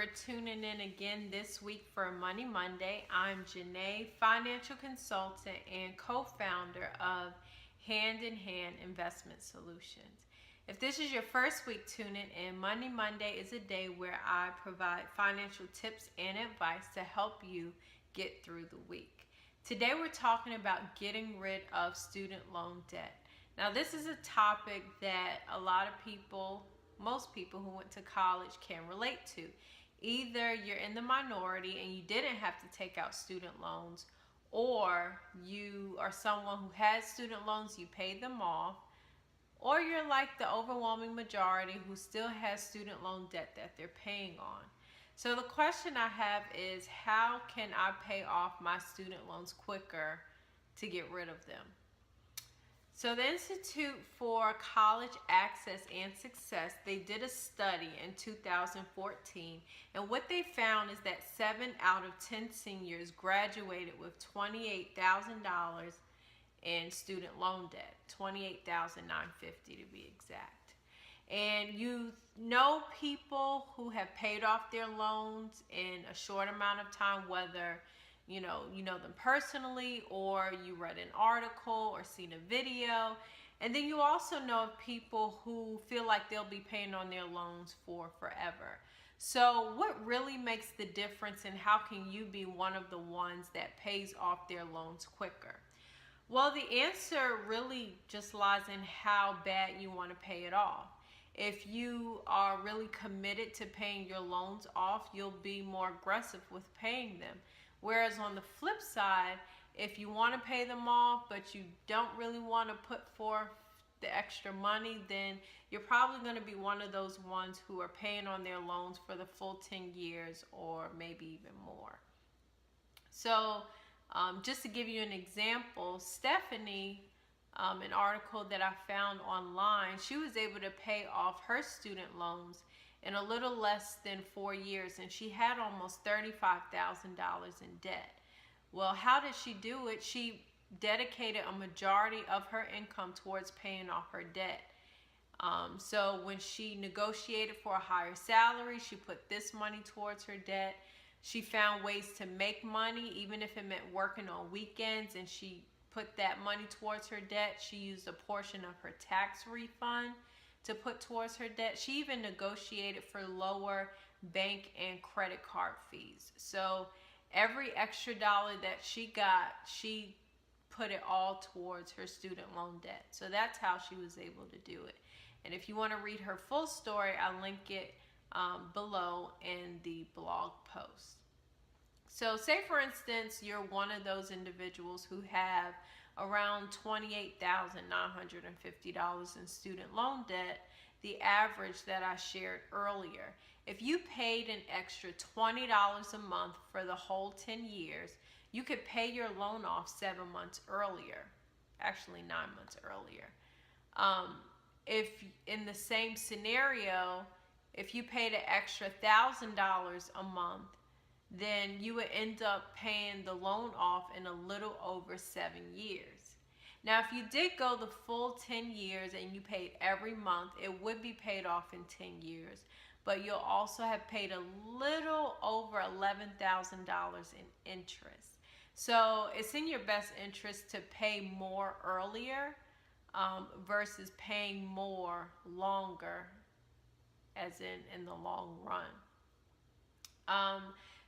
for tuning in again this week for Money Monday. I'm Janae, financial consultant and co-founder of Hand in Hand Investment Solutions. If this is your first week tuning in, Money Monday is a day where I provide financial tips and advice to help you get through the week. Today we're talking about getting rid of student loan debt. Now this is a topic that a lot of people, most people who went to college can relate to. Either you're in the minority and you didn't have to take out student loans, or you are someone who has student loans, you paid them off, or you're like the overwhelming majority who still has student loan debt that they're paying on. So the question I have is, how can I pay off my student loans quicker to get rid of them? So the Institute for College Access and Success, they did a study in 2014, and what they found is that 7 out of 10 seniors graduated with $28,000 in student loan debt, $28,950 to be exact. And you know people who have paid off their loans in a short amount of time, whether you know them personally, or you read an article or seen a video. And then you also know of people who feel like they'll be paying on their loans for forever. So what really makes the difference, and how can you be one of the ones that pays off their loans quicker? Well, the answer really just lies in how bad you want to pay it off. If you are really committed to paying your loans off, you'll be more aggressive with paying them. Whereas on the flip side, if you want to pay them off, but you don't really want to put forth the extra money, then you're probably going to be one of those ones who are paying on their loans for the full 10 years or maybe even more. So just to give you an example, Stephanie, an article that I found online, she was able to pay off her student loans in a little less than 4 years, and she had almost $35,000 in debt. Well, how did she do it? She dedicated a majority of her income towards paying off her debt. So when she negotiated for a higher salary, she put this money towards her debt. She found ways to make money, even if it meant working on weekends, and she put that money towards her debt. She used a portion of her tax refund to put towards her debt. She even negotiated for lower bank and credit card fees. So every extra dollar that she got, she put it all towards her student loan debt. So that's how she was able to do it. And if you want to read her full story, I'll link it below in the blog post. So say for instance, you're one of those individuals who have around $28,950 in student loan debt, the average that I shared earlier. If you paid an extra $20 a month for the whole 10 years, you could pay your loan off 7 months earlier, actually 9 months earlier. If in the same scenario, if you paid an extra $1,000 a month, then you would end up paying the loan off in a little over 7 years. Now, if you did go the full 10 years and you paid every month, it would be paid off in 10 years, but you'll also have paid a little over $11,000 in interest. So it's in your best interest to pay more earlier versus paying more longer, as in the long run.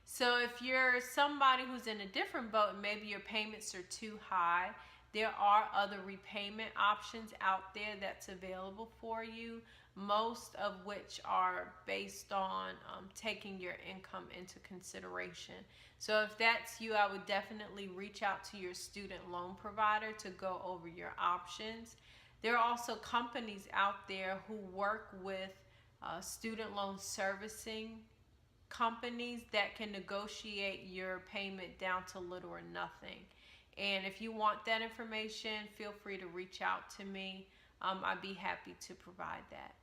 So if you're somebody who's in a different boat, maybe your payments are too high, there are other repayment options out there that's available for you, most of which are based on taking your income into consideration. So if that's you, I would definitely reach out to your student loan provider to go over your options. There are also companies out there who work with student loan servicing companies that can negotiate your payment down to little or nothing. And if you want that information, feel free to reach out to me. I'd be happy to provide that.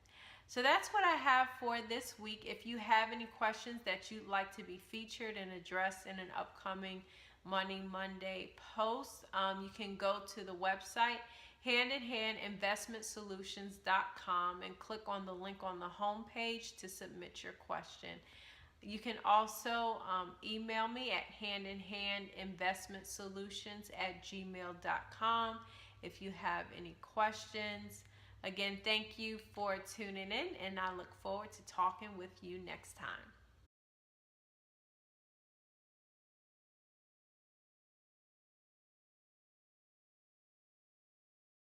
So that's what I have for this week. If you have any questions that you'd like to be featured and addressed in an upcoming Money Monday post, you can go to the website handinhandinvestmentsolutions.com and click on the link on the home page to submit your question. You can also email me at handinhandinvestmentsolutions@gmail.com if you have any questions. Again, thank you for tuning in, and I look forward to talking with you next time.